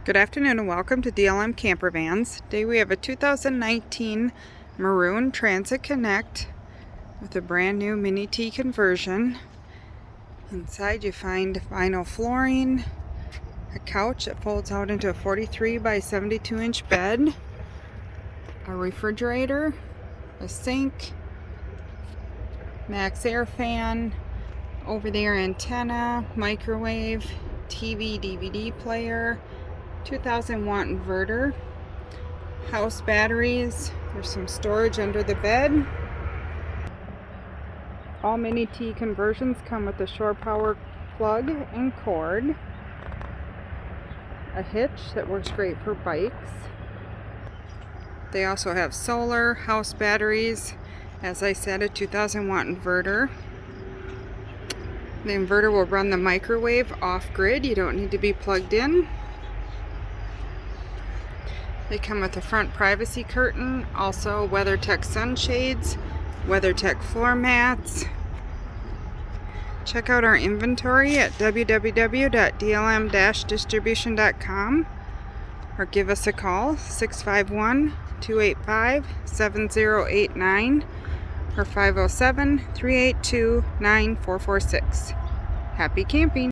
Good afternoon and welcome to DLM Campervans. Today we have a 2019 Maroon Transit Connect with a brand new mini T conversion. Inside you find vinyl flooring, a couch that folds out into a 43 by 72 inch bed, a refrigerator, a sink, max air fan, over-the-air antenna, microwave, TV, DVD player, 2000 watt inverter, house batteries. There's some storage under the bed. All mini T conversions come with a shore power plug and cord, a hitch that works great for bikes. They also have solar, house batteries, as I said, a 2000 watt inverter. The inverter will run the microwave off grid. You don't need to be plugged in. They come with a front privacy curtain, also WeatherTech sunshades, WeatherTech floor mats. Check out our inventory at www.dlm-distribution.com or give us a call, 651-285-7089 or 507-382-9446. Happy camping!